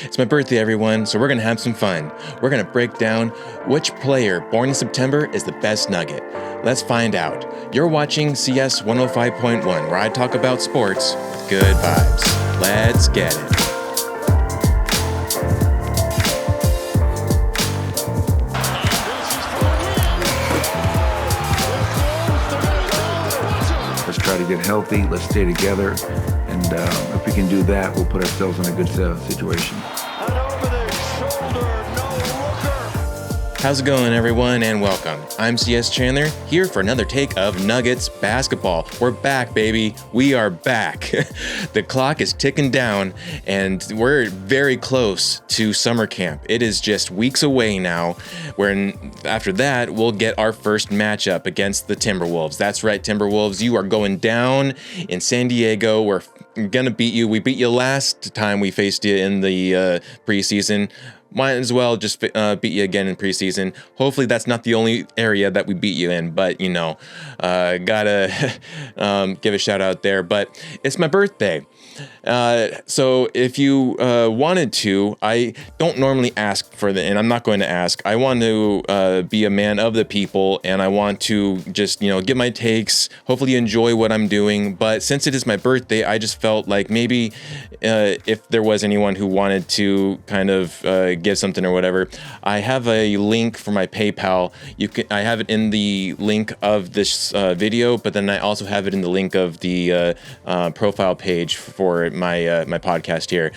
It's my birthday, everyone, so we're going to have some fun. We're going to break down which player born in September is the best Nugget. Let's find out. You're watching CS 105.1, where I talk about sports with good vibes. Let's get it. Let's try to get healthy. Let's stay together. And if we can do that, we'll put ourselves in a good situation. How's it going, everyone, and welcome. I'm CS Chandler, here for another take of Nuggets basketball. We're back, baby. We are back. The clock is ticking down, and we're very close to summer camp. It is just weeks away now, where after that, we'll get our first matchup against the Timberwolves. That's right, Timberwolves. You are going down in San Diego. We're gonna beat you. We beat you last time we faced you in the preseason. Might as well just beat you again in preseason. Hopefully that's not the only area that we beat you in, but you know, gotta give a shout out there. But it's my birthday. So if you wanted to, I don't normally ask for and I'm not going to ask. I want to be a man of the people, and I want to just, give my takes, hopefully enjoy what I'm doing. But since it is my birthday, I just felt like maybe if there was anyone who wanted to kind of give something or whatever, I have a link for my PayPal. I have it in the link of this video, but then I also have it in the link of the profile page for my podcast here.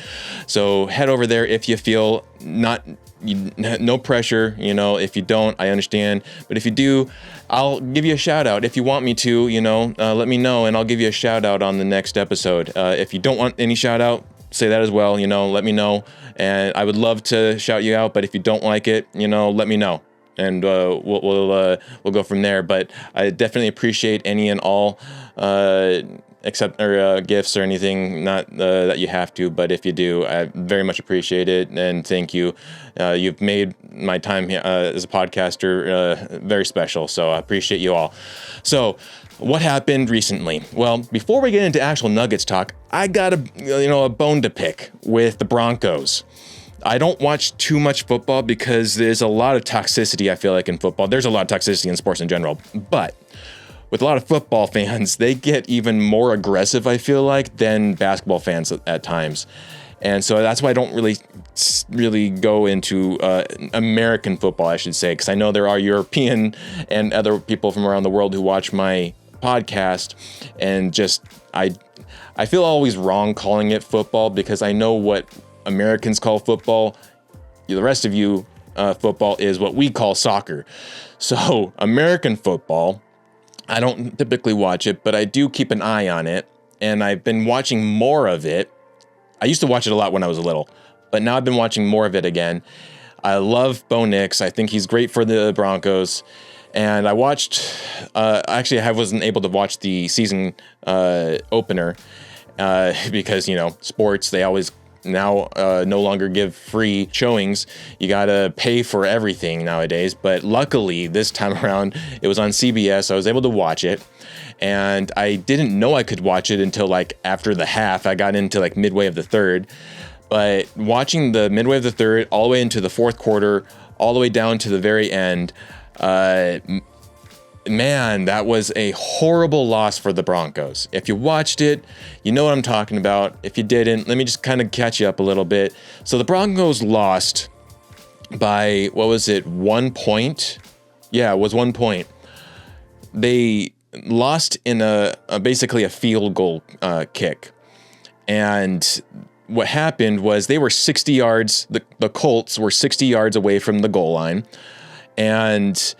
So head over there if you feel no pressure. If you don't, I understand. But if you do, I'll give you a shout out. If you want me to, let me know and I'll give you a shout out on the next episode. If you don't want any shout out, say that as well. Let me know. And I would love to shout you out. But if you don't like it, let me know. And we'll go from there. But I definitely appreciate any and all gifts or anything, not that you have to, but if you do, I very much appreciate it, and thank you. You've made my time as a podcaster very special, so I appreciate you all. So, what happened recently? Well, before we get into actual Nuggets talk, I got a bone to pick with the Broncos. I don't watch too much football because there's a lot of toxicity, I feel like, in football. There's a lot of toxicity in sports in general, but with a lot of football fans, they get even more aggressive, I feel like, than basketball fans at times. And so that's why I don't really go into American football, I should say, because I know there are European and other people from around the world who watch my podcast, and just I feel always wrong calling it football because I know what Americans call football. The rest of you, football is what we call soccer. So American football, I don't typically watch it, but I do keep an eye on it, and I've been watching more of it. I used to watch it a lot when I was little, but now I've been watching more of it again. I love Bo Nix. I think he's great for the Broncos, and I watched, actually I wasn't able to watch the season opener because, sports, they always now no longer give free showings. You gotta pay for everything nowadays, but luckily this time around it was on CBS. I was able to watch it, and I didn't know I could watch it until after the half. I got into midway of the third, but watching the midway of the third all the way into the fourth quarter, all the way down to the very end, man, that was a horrible loss for the Broncos. If you watched it, you know what I'm talking about. If you didn't, let me just kind of catch you up a little bit. So the Broncos lost by, 1 point? Yeah, it was 1 point. They lost in basically a field goal kick. And what happened was they were 60 yards, the Colts were 60 yards away from the goal line. And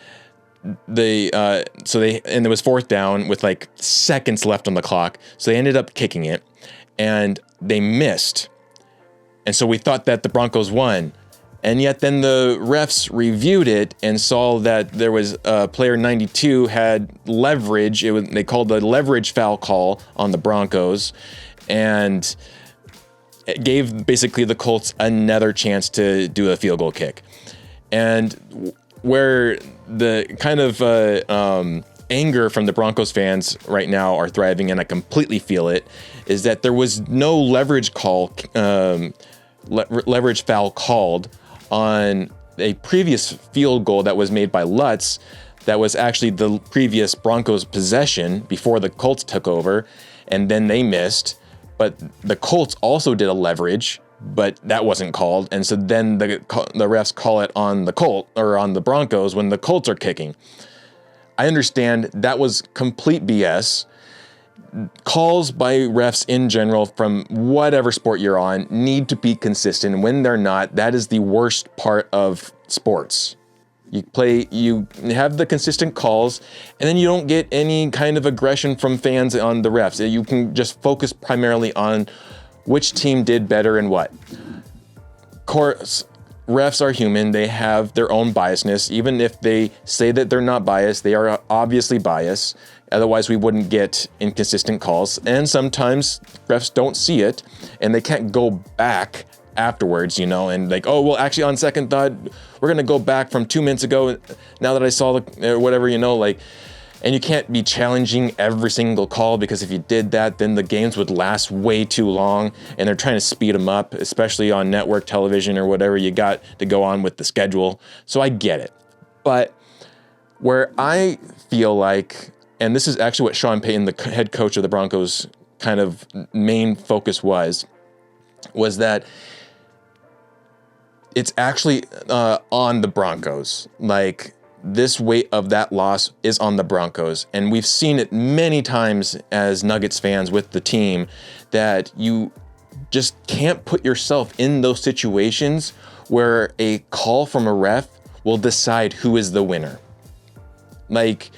and it was fourth down with seconds left on the clock. So they ended up kicking it, and they missed. And so we thought that the Broncos won. And yet then the refs reviewed it and saw that there was player 92 had leverage. They called the leverage foul call on the Broncos, and it gave basically the Colts another chance to do a field goal kick. And where the kind of anger from the Broncos fans right now are thriving, and I completely feel it, is that there was no leverage foul called on a previous field goal that was made by Lutz that was actually the previous Broncos possession before the Colts took over, and then they missed. But the Colts also did a leverage, but that wasn't called, and so then the refs call it on the Broncos when the Colts are kicking. I understand that was complete BS. Calls by refs in general from whatever sport you're on need to be consistent. When they're not, that is the worst part of sports. You have the consistent calls, and then you don't get any kind of aggression from fans on the refs. You can just focus primarily on which team did better and what. Of course, refs are human. They have their own biasness. Even if they say that they're not biased, they are obviously biased. Otherwise, we wouldn't get inconsistent calls. And sometimes refs don't see it, and they can't go back afterwards, and like, oh, well, actually, on second thought, we're going to go back from 2 minutes ago. Now that I saw whatever, and you can't be challenging every single call, because if you did that, then the games would last way too long, and they're trying to speed them up, especially on network television or whatever you got to go on with the schedule. So I get it. But where I feel like, and this is actually what Sean Payton, the head coach of the Broncos, kind of main focus was that it's actually on the Broncos. Like, this weight of that loss is on the Broncos. And we've seen it many times as Nuggets fans with the team, that you just can't put yourself in those situations where a call from a ref will decide who is the winner. Like,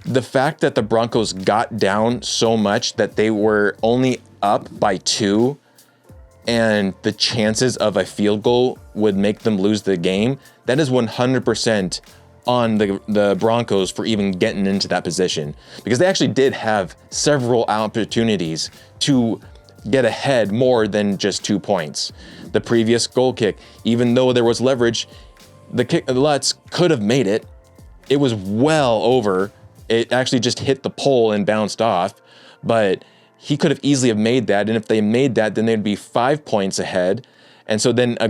the fact that the Broncos got down so much that they were only up by 2, and the chances of a field goal would make them lose the game, that is 100% on the Broncos for even getting into that position, because they actually did have several opportunities to get ahead more than just 2 points. The previous goal kick, even though there was leverage, the Lutz could have made it. It was well over. It actually just hit the pole and bounced off, but he could have easily have made that. And if they made that, then they'd be 5 points ahead. And so then a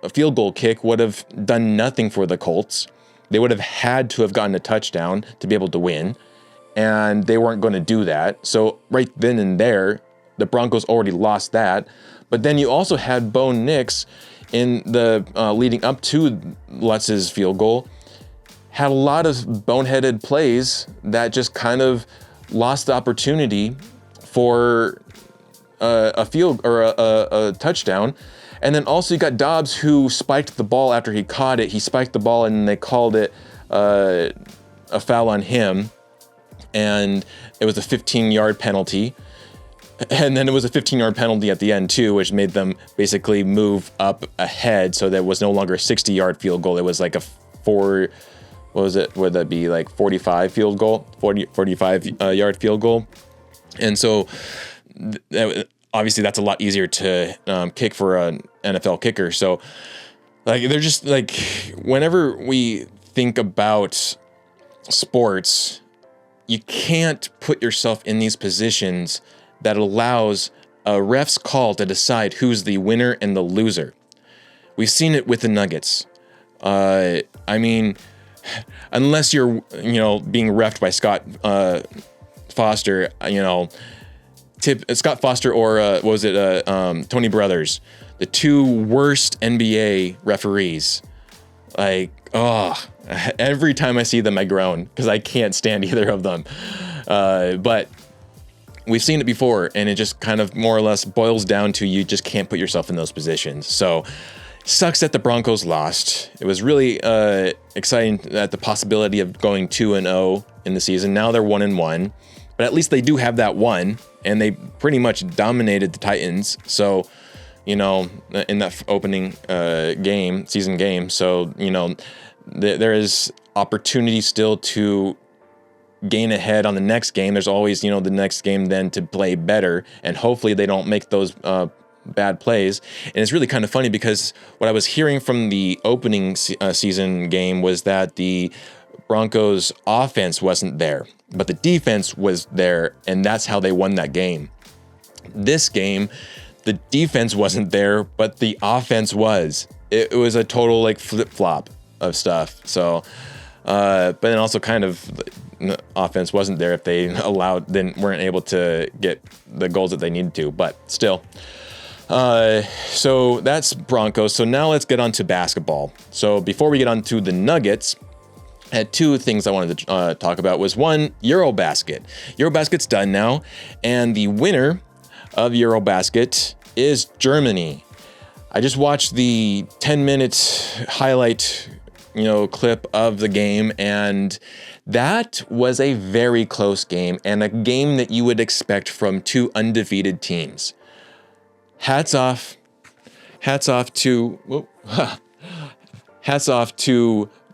field goal kick would have done nothing for the Colts. They would have had to have gotten a touchdown to be able to win, and they weren't going to do that. So right then and there, the Broncos already lost that. But then you also had Bo Nix in the leading up to Lutz's field goal, had a lot of boneheaded plays that just kind of lost the opportunity for a field or a touchdown. And then also you got Dobbs, who spiked the ball after he caught it. He spiked the ball, and they called it a foul on him. And it was a 15-yard penalty. And then it was a 15-yard penalty at the end too, which made them basically move up ahead. So that was no longer a 60-yard field goal. It was like a 45 field goal, 45-yard field goal. And so obviously that's a lot easier to kick for an NFL kicker. So like, they're just like, whenever we think about sports, you can't put yourself in these positions that allows a ref's call to decide who's the winner and the loser. We've seen it with the Nuggets. I mean, unless you're, being reffed by Scott Foster, Scott Foster or Tony Brothers, the two worst NBA referees. Like, every time I see them, I groan because I can't stand either of them. But we've seen it before, and it just kind of more or less boils down to you just can't put yourself in those positions. So sucks that the Broncos lost. It was really exciting at the possibility of going 2-0 in the season. Now they're 1-1, but at least they do have that one, and they pretty much dominated the Titans. So, in that opening season game. So, there is opportunity still to gain ahead on the next game. There's always, the next game then to play better, and hopefully they don't make those bad plays. And it's really kind of funny because what I was hearing from the opening season game was that the Broncos offense wasn't there, but the defense was there, and that's how they won that game. This game, the defense wasn't there, but the offense was. It was a total like flip-flop of stuff. So, but then also kind of offense wasn't there if they weren't able to get the goals that they needed to, but still. So that's Broncos. So now let's get on to basketball. So before we get on to the Nuggets, I had two things I wanted to talk about. Was one, EuroBasket. EuroBasket's done now, and the winner of EuroBasket is Germany. I just watched the 10-minute highlight, clip of the game, and that was a very close game, and a game that you would expect from two undefeated teams. Hats off to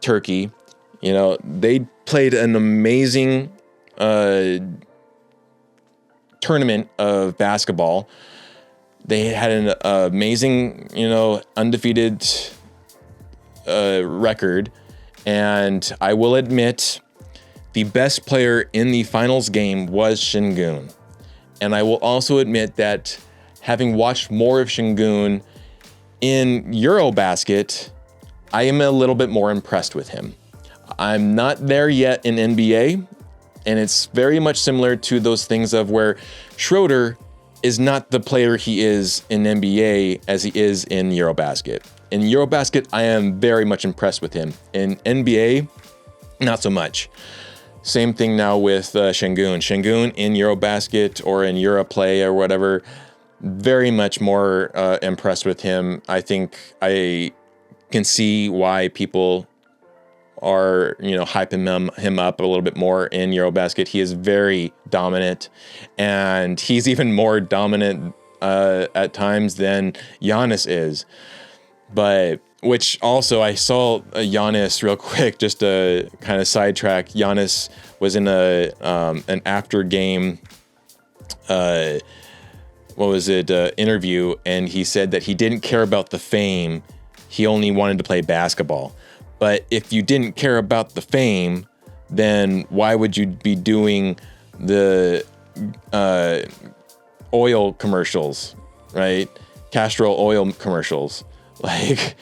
Turkey. They played an amazing tournament of basketball. They had an amazing, undefeated record. And I will admit, the best player in the finals game was Şengün. And I will also admit that having watched more of Şengün in EuroBasket, I am a little bit more impressed with him. I'm not there yet in NBA, and it's very much similar to those things of where Schroeder is not the player he is in NBA as he is in EuroBasket. In EuroBasket, I am very much impressed with him. In NBA, not so much. Same thing now with Şengün. Şengün in EuroBasket or in EuroPlay or whatever, very much more impressed with him. I think I can see why people are, hyping him up a little bit more in EuroBasket. He is very dominant, and he's even more dominant at times than Giannis is. But which also I saw Giannis real quick, just to kind of sidetrack. Giannis was in an after game interview, and he said that he didn't care about the fame. He only wanted to play basketball. But if you didn't care about the fame, then why would you be doing the oil commercials, right? Castrol oil commercials. Like,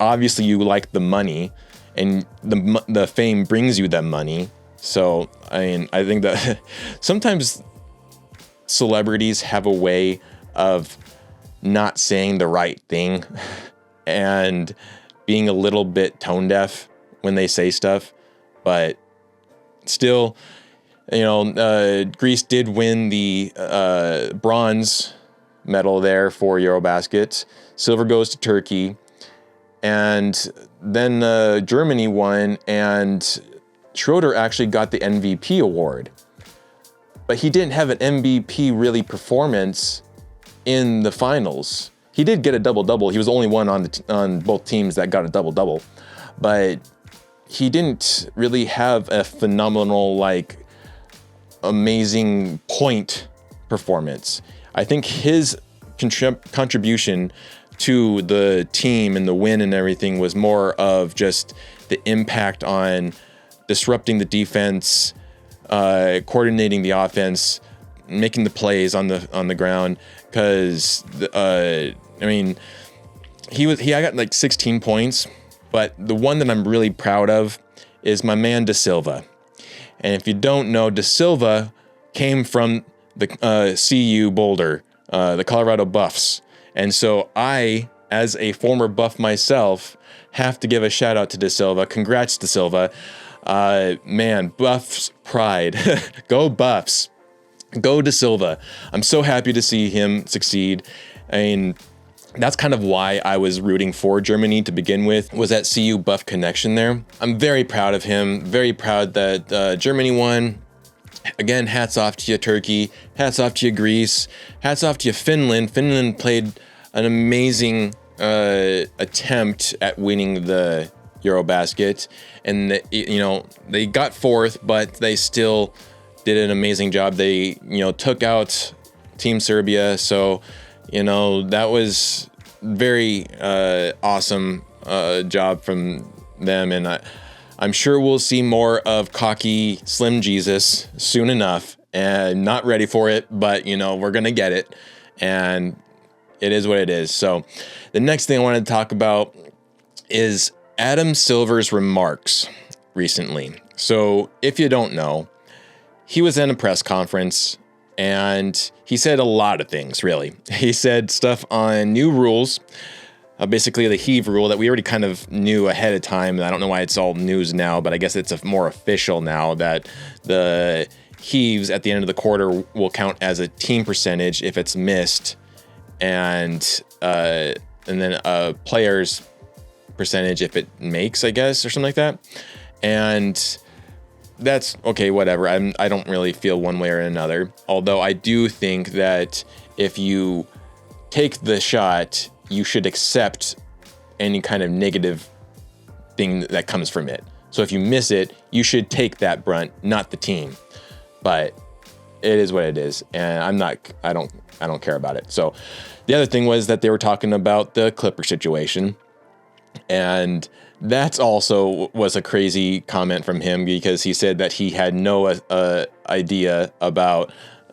obviously you like the money, and the fame brings you that money. So, I think that sometimes celebrities have a way of not saying the right thing and being a little bit tone deaf when they say stuff, but still, Greece did win the bronze medal there for EuroBasket. Silver goes to Turkey, and then Germany won, and Schroeder actually got the MVP award, but he didn't have an MVP really performance in the finals. He did get a double-double. He was the only one on both teams that got a double-double. But he didn't really have a phenomenal, amazing point performance. I think his contribution to the team and the win and everything was more of just the impact on disrupting the defense, coordinating the offense, making the plays on the ground. Because I got 16 points, but the one that I'm really proud of is my man De Silva. And if you don't know, De Silva came from the CU Boulder, the Colorado Buffs. And so I, as a former Buff myself, have to give a shout out to De Silva. Congrats, De Silva. Buffs pride. Go Buffs. Go De Silva. I'm so happy to see him succeed. That's kind of why I was rooting for Germany to begin with, was that CU Buff connection there. I'm very proud of him. Very proud that Germany won. Again, hats off to you, Turkey. Hats off to you, Greece. Hats off to you, Finland. Finland played an amazing attempt at winning the EuroBasket. And, they got fourth, but they still did an amazing job. They, took out Team Serbia. So, that was very awesome job from them. And I'm sure we'll see more of cocky Slim Jesus soon enough, and not ready for it, but we're going to get it, and it is what it is. So the next thing I wanted to talk about is Adam Silver's remarks recently. So if you don't know, he was in a press conference and he said a lot of things, really. He said stuff on new rules, basically the heave rule that we already kind of knew ahead of time. I don't know why it's all news now, but I guess it's more official now that the heaves at the end of the quarter will count as a team percentage if it's missed, and then a player's percentage if it makes, I guess, or something like that. And that's okay, whatever. I don't really feel one way or another. Although I do think that if you take the shot, you should accept any kind of negative thing that comes from it. So if you miss it, you should take that brunt, not the team. But it is what it is, and I don't care about it. So the other thing was that they were talking about the Clipper situation, and that's also was a crazy comment from him, because he said that he had no idea about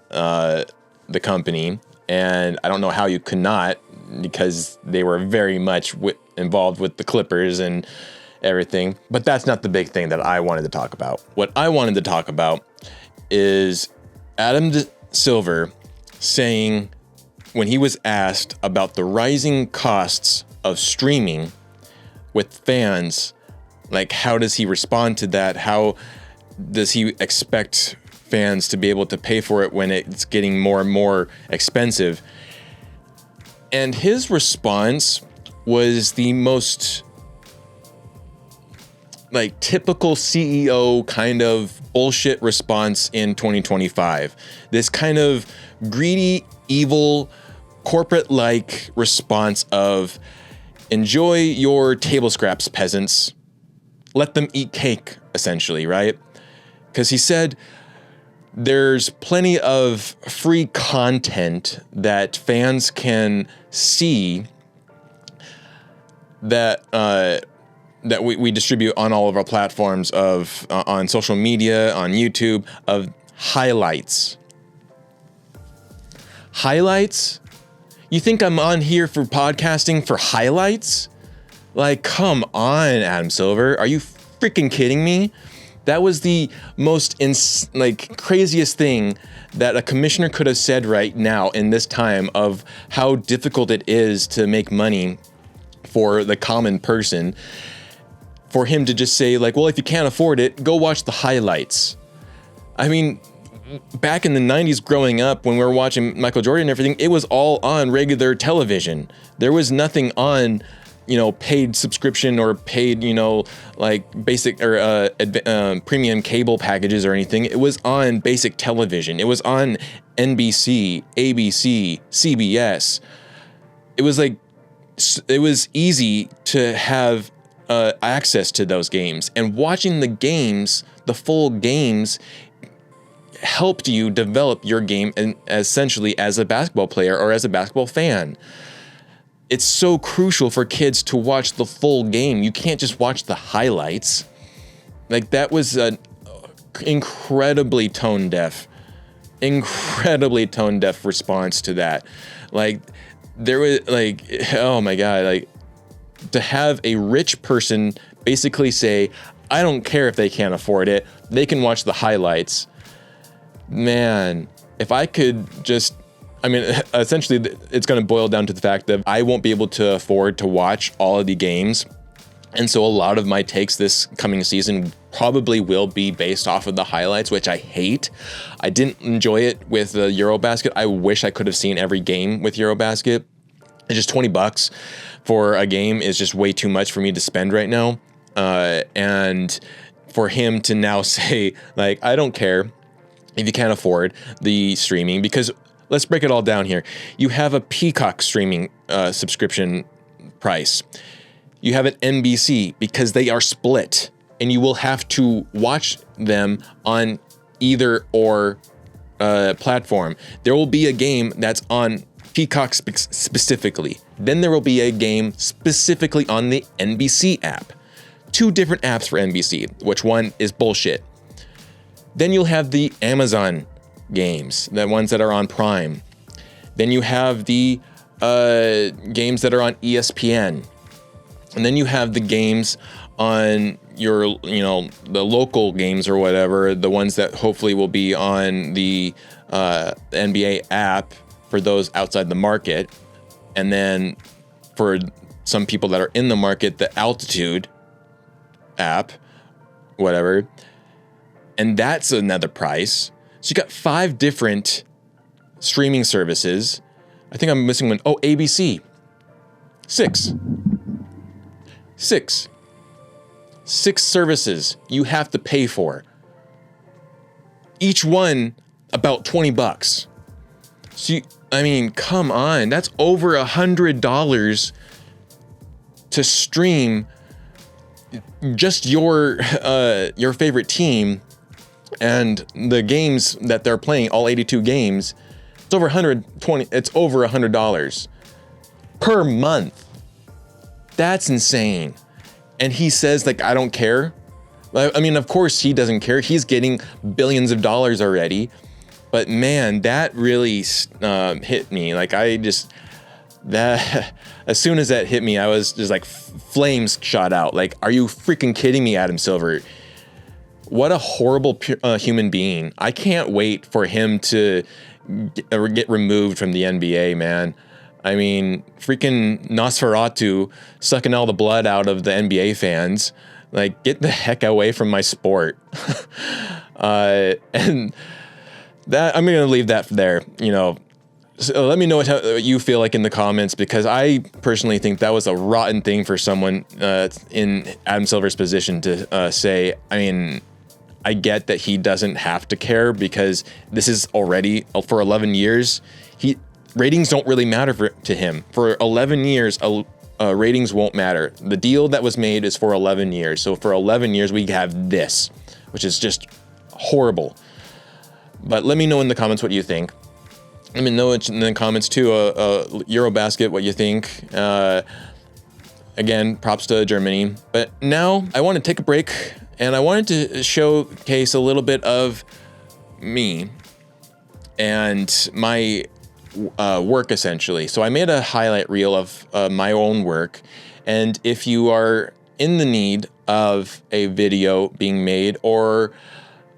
the company, and I don't know how you could not, because they were very much involved with the Clippers and everything. But that's not the big thing that I wanted to talk about. What I wanted to talk about is Adam Silver saying, when he was asked about the rising costs of streaming with fans, like, how does he respond to that? How does he expect fans to be able to pay for it when it's getting more and more expensive? And his response was the most typical CEO kind of bullshit response in 2025. This kind of greedy, evil, corporate-like response of, enjoy your table scraps, peasants. Let them eat cake, essentially, right? Because he said there's plenty of free content that fans can see that we distribute on all of our platforms of on social media, on YouTube, of highlights. Highlights? You think I'm on here for podcasting for highlights? Like, come on, Adam Silver. Are you freaking kidding me? That was the most craziest thing that a commissioner could have said right now in this time of how difficult it is to make money for the common person. For him to just say, well, if you can't afford it, go watch the highlights. I mean, back in the 90s growing up, when we were watching Michael Jordan and everything, it was all on regular television. There was nothing on, paid subscription or paid, basic or premium cable packages or anything. It was on basic television. It was on NBC, ABC, CBS. It was easy to have access to those games, and watching the games, the full games, helped you develop your game and essentially as a basketball player or as a basketball fan. It's so crucial for kids to watch the full game. You can't just watch the highlights. That was an incredibly tone deaf response to that. There was oh my God, to have a rich person basically say, I don't care if they can't afford it, they can watch the highlights. Man, if I could just, essentially it's going to boil down to the fact that I won't be able to afford to watch all of the games. And so a lot of my takes this coming season probably will be based off of the highlights, which I hate. I didn't enjoy it with the EuroBasket. I wish I could have seen every game with EuroBasket. It's just $20 for a game is just way too much for me to spend right now. And for him to now say, I don't care if you can't afford the streaming, because let's break it all down here. You have a Peacock streaming subscription price. You have an NBC, because they are split, and you will have to watch them on either or platform. There will be a game that's on Peacock specifically. Then there will be a game specifically on the NBC app. 2 different apps for NBC, which one is bullshit. Then you'll have the Amazon games, the ones that are on Prime. Then you have the games that are on ESPN. And then you have the games on your, the local games or whatever, the ones that hopefully will be on the NBA app for those outside the market. And then for some people that are in the market, the Altitude app, whatever. And that's another price. So you got 5 different streaming services. I think I'm missing one. Oh, ABC. 6 services you have to pay for. Each one about $20. So come on, that's over $100 to stream just your favorite team and the games that they're playing, all 82 games. It's over $100 per month. That's insane. And he says, I don't care. Of course he doesn't care. He's getting billions of dollars already. But man, that really hit me. As soon as that hit me, I was just flames shot out. Are you freaking kidding me, Adam Silver? What a horrible human being. I can't wait for him to get removed from the NBA, man. Freaking Nosferatu sucking all the blood out of the NBA fans. Get the heck away from my sport. And that, I'm going to leave that there, So let me know what you feel in the comments, because I personally think that was a rotten thing for someone in Adam Silver's position to say. I get that he doesn't have to care, because this is already for 11 years. Ratings don't really matter to him. For 11 years, ratings won't matter. The deal that was made is for 11 years. So for 11 years, we have this, which is just horrible. But let me know in the comments what you think. Let me know in the comments too, EuroBasket, what you think. Again, props to Germany. But now I want to take a break, and I wanted to showcase a little bit of me and my work, essentially. So I made a highlight reel of my own work. And if you are in the need of a video being made, or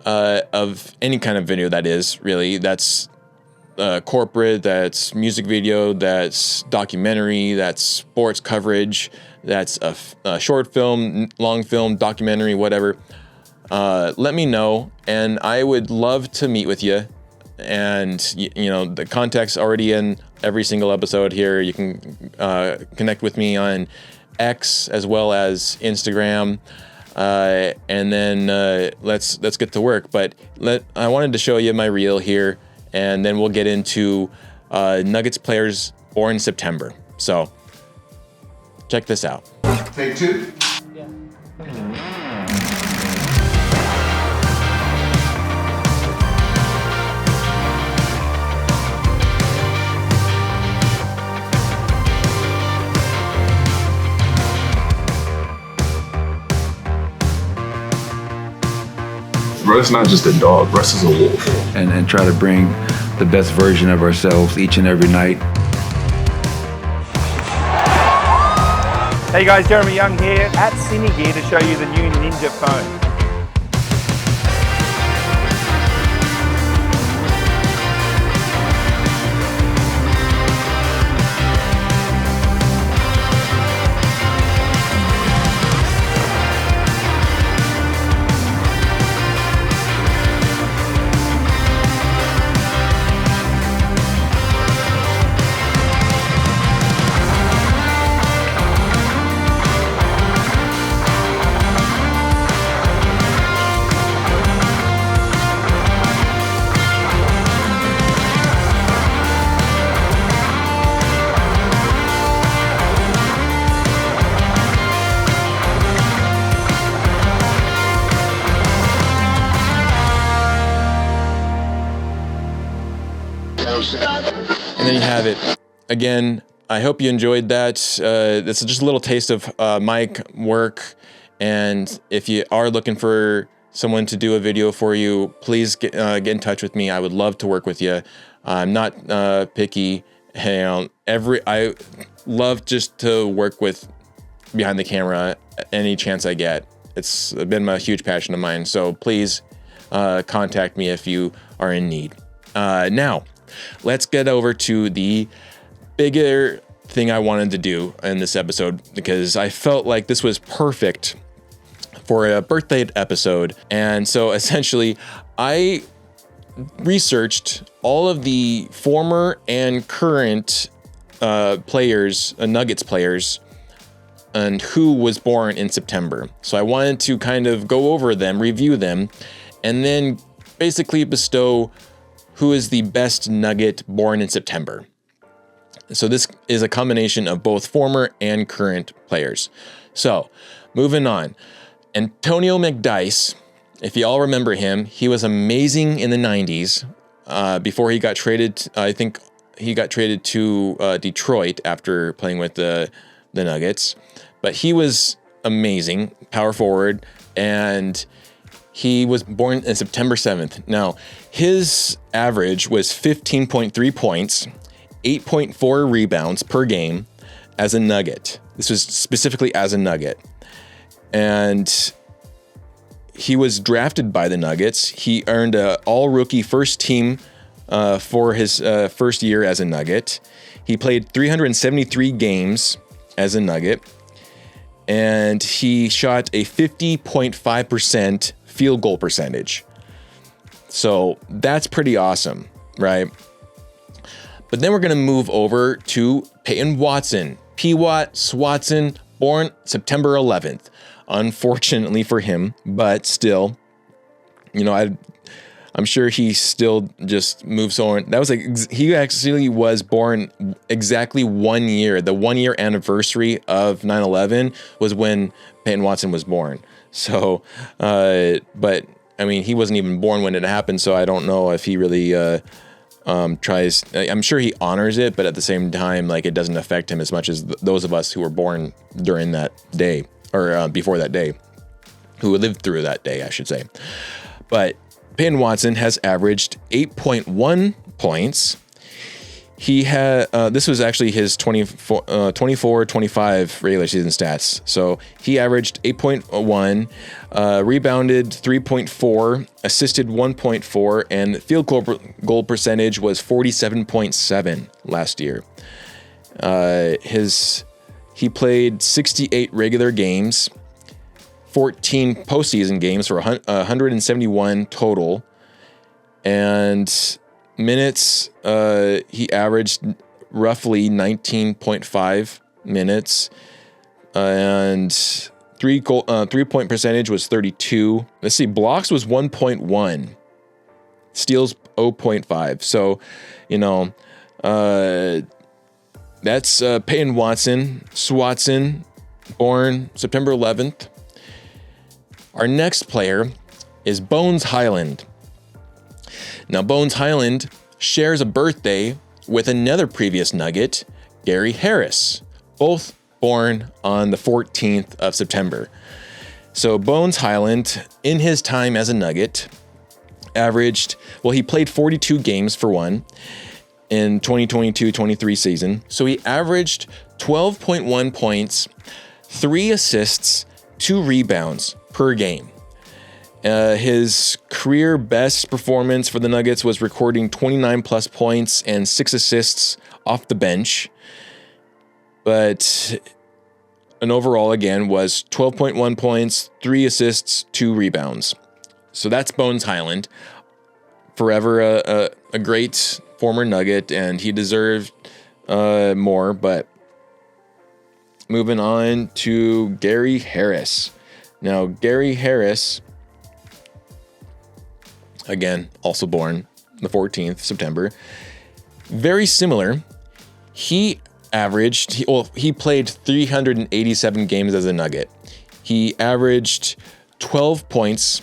of any kind of video that's corporate, that's music video, that's documentary, that's sports coverage, that's a short film, long film, documentary, whatever, let me know, and I would love to meet with you. And the contact's already in every single episode here. You can connect with me on X as well as Instagram. And then let's get to work. But I wanted to show you my reel here, and then we'll get into Nuggets players born in September. So check this out. Take 2. Yeah. Russ not just a dog, Russ is a wolf. And try to bring the best version of ourselves each and every night. Hey guys, Jeremy Young here at Cine Gear to show you the new Ninja phone. And there you have it. Again, I hope you enjoyed that. This is just a little taste of my work And if you are looking for someone to do a video for you, please get in touch with me. I would love to work with you. I'm not picky. I love just to work with behind the camera any chance I get. It's been a huge passion of mine. So please contact me if you are in need. Now, let's get over to the bigger thing I wanted to do in this episode, because I felt like this was perfect for a birthday episode. And so essentially, I researched all of the former and current players, Nuggets players, and who was born in September. So I wanted to kind of go over them, review them, and then basically bestow who is the best Nugget born in September. So this is a combination of both former and current players. So moving on, Antonio McDyess, if you all remember him, he was amazing in the 90s before he got traded. I think he got traded to Detroit after playing with the Nuggets. But he was amazing, power forward, and he was born on September 7th. Now, his average was 15.3 points, 8.4 rebounds per game as a Nugget. This was specifically as a Nugget. And he was drafted by the Nuggets. He earned an all-rookie first team for his first year as a Nugget. He played 373 games as a Nugget. And he shot a 50.5% field goal percentage. So that's pretty awesome, right? But then we're going to move over to Peyton Watson. P-Watt Swatson, born September 11th. Unfortunately for him, but still, you know, I'm sure he still just moves on. That was like, he actually was born exactly 1 year. The 1 year anniversary of 9/11 was when Peyton Watson was born. So, but I mean, he wasn't even born when it happened. So I don't know if he really tries. I'm sure he honors it, but at the same time, like, it doesn't affect him as much as those of us who were born during that day or before that day, who lived through that day, I should say. But Peyton Watson has averaged 8.1 points. He had, this was actually his 24-25 regular season stats. So he averaged 8.1, rebounded 3.4, assisted 1.4, and field goal percentage was 47.7 last year. He played 68 regular games, 14 postseason games for 171 total, and minutes, he averaged roughly 19.5 minutes, and three-point percentage was 32. Let's see, blocks was 1.1, steals 0.5. So, you know, that's Peyton Watson, Swatson, born September 11th. Our next player is Bones Hyland. Now, Bones Hyland shares a birthday with another previous Nugget, Gary Harris, both born on the 14th of September. So Bones Hyland, in his time as a Nugget, he played 42 games for one in 2022-23 season. So he averaged 12.1 points, 3 assists, 2 rebounds per game. His career best performance for the Nuggets was recording 29 plus points and 6 assists off the bench. But an overall, again, was 12.1 points, 3 assists, 2 rebounds. So that's Bones Hyland. Forever a great former Nugget, and he deserved more. But moving on to Gary Harris. Now, Gary Harris, again, also born the 14th September. Very similar. He played 387 games as a Nugget. He averaged 12 points,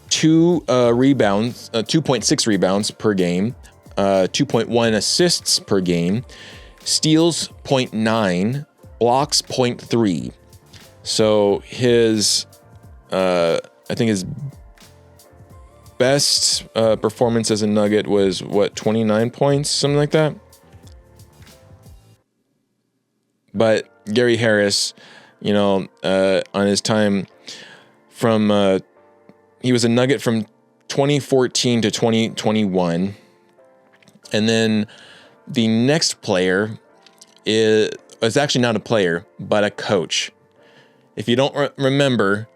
2.6 rebounds per game, 2.1 assists per game, steals 0.9, blocks 0.3. So his, I think his best performance as a Nugget was 29 points, something like that. But Gary Harris, on his time from, he was a Nugget from 2014 to 2021. And then the next player is actually not a player, but a coach. If you don't remember,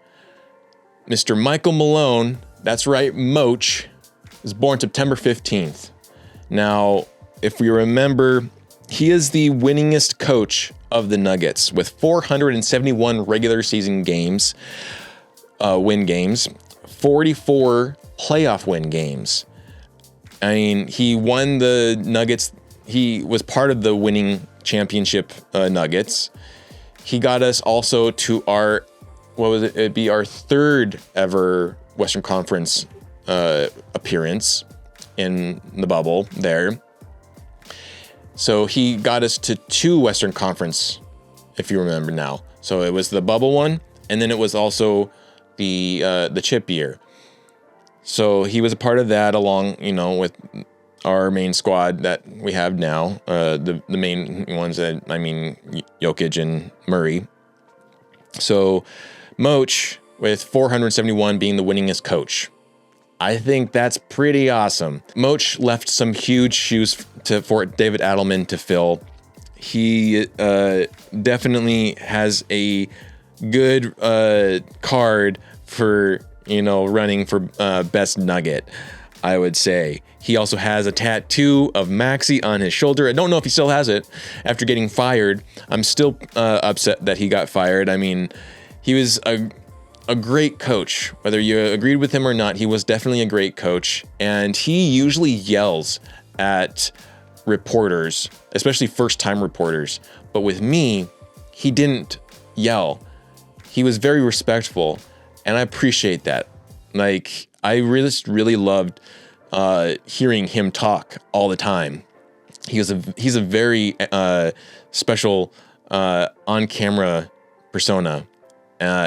Mr. Michael Malone, that's right, Moach, was born September 15th. Now, if we remember, he is the winningest coach of the Nuggets with 471 regular season games, win games, 44 playoff win games. I mean, he won the Nuggets. He was part of the winning championship Nuggets. He got us also to our, it'd be our third ever Western Conference appearance in the bubble there. So he got us to 2 Western Conference, if you remember now. So it was the bubble one, and then it was also the chip year. So he was a part of that along, with our main squad that we have now. The main ones that, Jokic and Murray. So Moach with 471 being the winningest coach. I think that's pretty awesome. Moach left some huge shoes for David Adelman to fill. He definitely has a good card for, running for best Nugget, I would say. He also has a tattoo of Maxey on his shoulder. I don't know if he still has it after getting fired. I'm still upset that he got fired. I mean, he was a great coach. Whether you agreed with him or not, he was definitely a great coach. And he usually yells at reporters, especially first-time reporters. But with me, he didn't yell. He was very respectful, and I appreciate that. Like, I really loved hearing him talk all the time. He's a very special on-camera persona.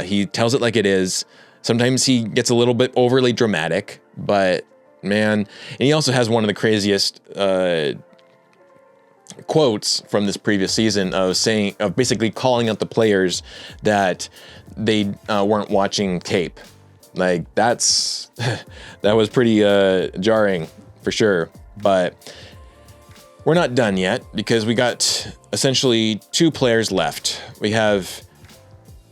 He tells it like it is. Sometimes he gets a little bit overly dramatic, but man, and he also has one of the craziest quotes from this previous season of basically calling out the players that they weren't watching tape. Like that was pretty jarring for sure. But we're not done yet because we got essentially 2 players left. We have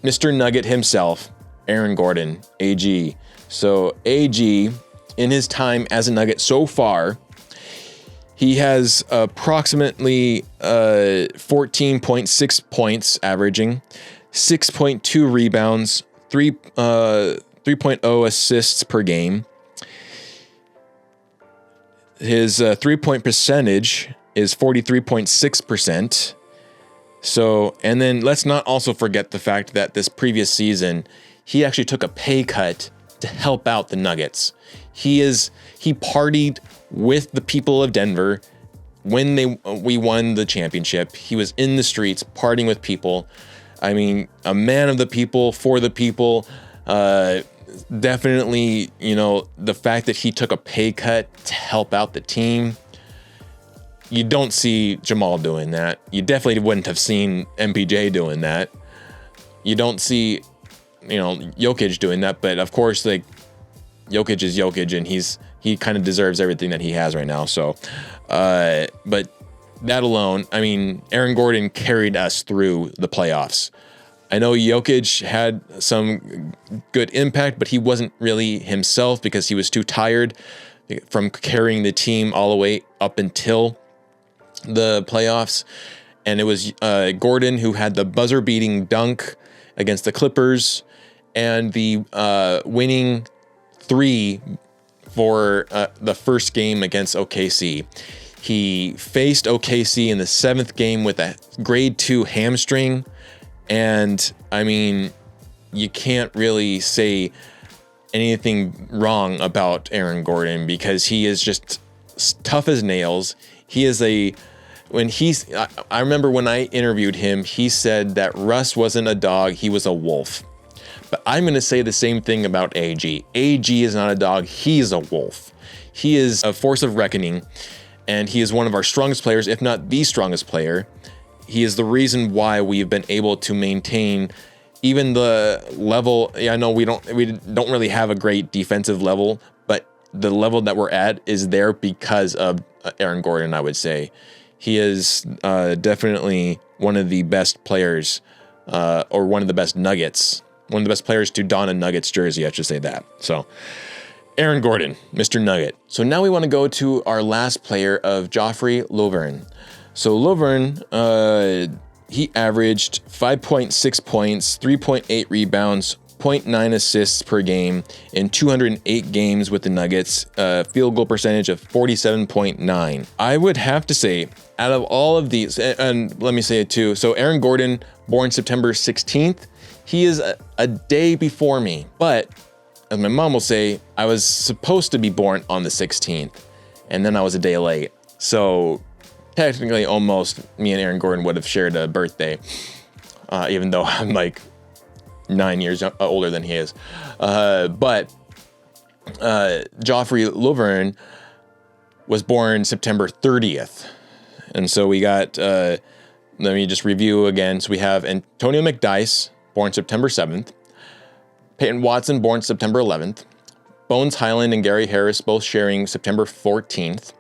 Mr. Nugget himself, Aaron Gordon, AG. So AG, in his time as a Nugget so far, he has approximately 14.6 points averaging, 6.2 rebounds, 3.0 assists per game. His 3-point percentage is 43.6%. So, and then let's not also forget the fact that this previous season, he actually took a pay cut to help out the Nuggets. He partied with the people of Denver when we won the championship. He was in the streets partying with people. I mean, a man of the people, for the people. Definitely, the fact that he took a pay cut to help out the team. You don't see Jamal doing that. You definitely wouldn't have seen MPJ doing that. You don't see, Jokic doing that. But of course, like, Jokic is Jokic, and he kind of deserves everything that he has right now. So, but that alone, I mean, Aaron Gordon carried us through the playoffs. I know Jokic had some good impact, but he wasn't really himself because he was too tired from carrying the team all the way up until the playoffs. And it was Gordon who had the buzzer-beating dunk against the Clippers and the winning 3 for the first game against OKC. He faced OKC in the 7th game with a grade 2 hamstring. And I mean, you can't really say anything wrong about Aaron Gordon because he is just tough as nails. He is I remember when I interviewed him, he said that Russ wasn't a dog, he was a wolf. But I'm going to say the same thing about AG. AG is not a dog, he's a wolf. He is a force of reckoning, and he is one of our strongest players, if not the strongest player. He is the reason why we've been able to maintain even the level. I know we don't really have a great defensive level, but the level that we're at is there because of Aaron Gordon, I would say. He is definitely one of the best players, or one of the best Nuggets, one of the best players to don a Nuggets jersey, I should say that. So, Aaron Gordon, Mr. Nugget. So now we want to go to our last player of Joffrey Lauvergne. So Lauvergne, he averaged 5.6 points, 3.8 rebounds, 0.9 assists per game in 208 games with the Nuggets, field goal percentage of 47.9. I would have to say, out of all of these, and let me say it too, so Aaron Gordon, born September 16th, he is a day before me, but as my mom will say, I was supposed to be born on the 16th, and then I was a day late. So technically, almost me and Aaron Gordon would have shared a birthday, even though I'm like 9 years older than he is. But Joffrey Lauvergne was born September 30th. And so we got, let me just review again. So we have Antonio McDyess, born September 7th. Peyton Watson, born September 11th. Bones Highland and Gary Harris, both sharing September 14th.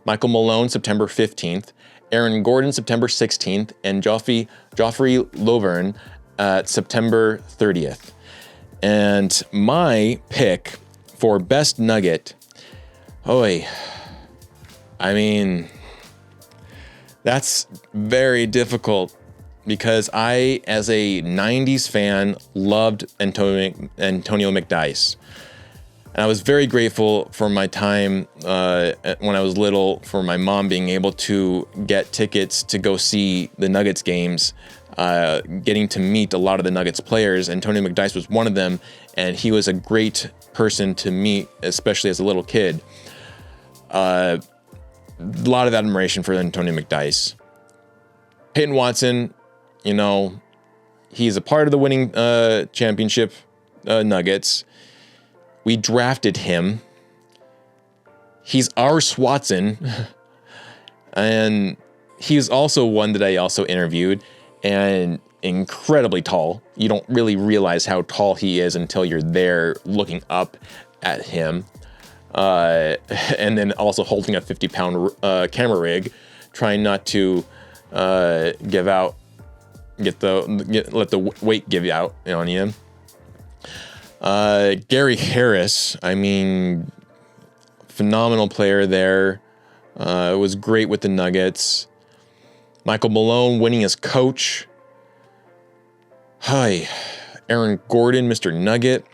Michael Malone, September 15th. Aaron Gordon, September 16th. And Joffrey Lauvergne, September 30th. And my pick for best Nugget, I mean, that's very difficult because I, as a 90s fan, loved Antonio McDyess. And I was very grateful for my time when I was little, for my mom being able to get tickets to go see the Nuggets games, getting to meet a lot of the Nuggets players. Antonio McDyess was one of them, and he was a great person to meet, especially as a little kid. A lot of admiration for Antonio McDyess. Peyton Watson, you know, he's a part of the winning championship Nuggets. We drafted him. He's our Swatson. And he's also one that I also interviewed, and incredibly tall. You don't really realize how tall he is until you're there looking up at him. And then also holding a 50-pound camera rig, trying not to let the weight give out on you. Gary Harris, I mean, phenomenal player there. Was great with the Nuggets. Michael Malone winning as coach. Hi, Aaron Gordon, Mr. Nugget.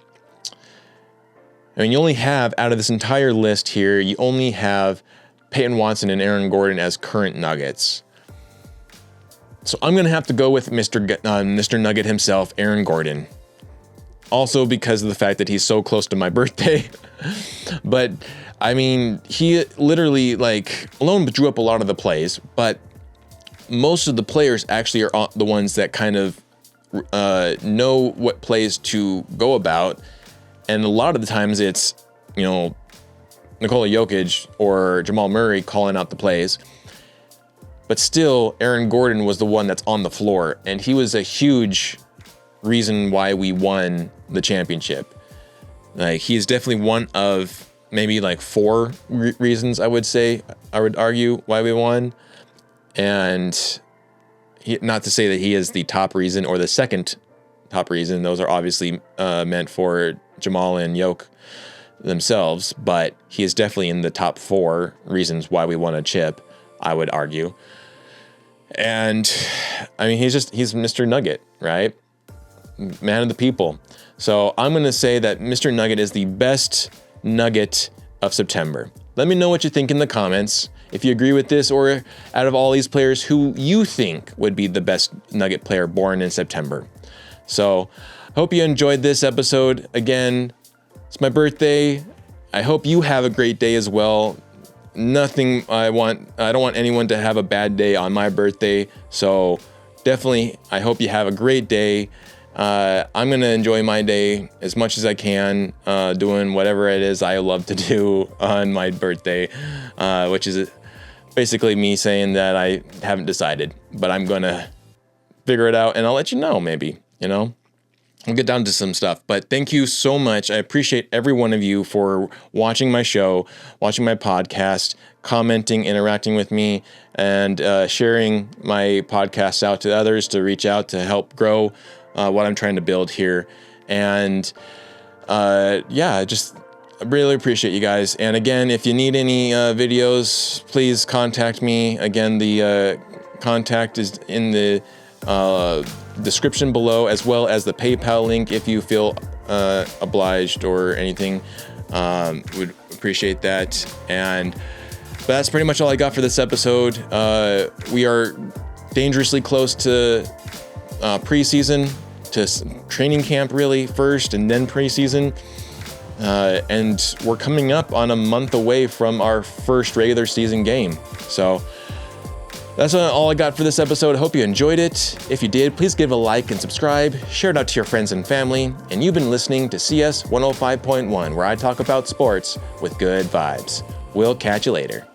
I mean, you only have, out of this entire list here, you only have Peyton Watson and Aaron Gordon as current Nuggets. So I'm going to have to go with Mr. Nugget himself, Aaron Gordon. Also because of the fact that he's so close to my birthday. But, I mean, he literally, Malone drew up a lot of the plays, but most of the players actually are the ones that kind of know what plays to go about. And a lot of the times it's, Nikola Jokic or Jamal Murray calling out the plays. But still, Aaron Gordon was the one that's on the floor, and he was a huge reason why we won the championship. He's definitely one of maybe 4 reasons I would argue why we won. And not to say that he is the top reason or the second top reason. Those are obviously meant for Jamal and Yoke themselves, but he is definitely in the top 4 reasons why we won a chip, I would argue. And I mean, he's Mr. Nugget, right? Man of the people. So I'm going to say that Mr. Nugget is the best Nugget of September. Let me know what you think in the comments. If you agree with this, or out of all these players, who you think would be the best Nugget player born in September. So hope you enjoyed this episode. Again, it's my birthday. I hope you have a great day as well. nothing I don't want anyone to have a bad day on my birthday. So definitely, I hope you have a great day. I'm going to enjoy my day as much as I can, doing whatever it is I love to do on my birthday, which is basically me saying that I haven't decided, but I'm going to figure it out and I'll let you know, maybe, We'll get down to some stuff, but thank you so much. I appreciate every one of you for watching my show, watching my podcast, commenting, interacting with me, and sharing my podcast out to others to reach out to help grow what I'm trying to build here. And just I really appreciate you guys. And again, if you need any videos, please contact me. Again, the contact is in the description below, as well as the PayPal link if you feel obliged or anything. Would appreciate that. And that's pretty much all I got for this episode. We are dangerously close to preseason, to training camp really first, and then preseason. And we're coming up on a month away from our first regular season game. So that's all I got for this episode. I hope you enjoyed it. If you did, please give a like and subscribe. Share it out to your friends and family. And you've been listening to CS 105.1, where I talk about sports with good vibes. We'll catch you later.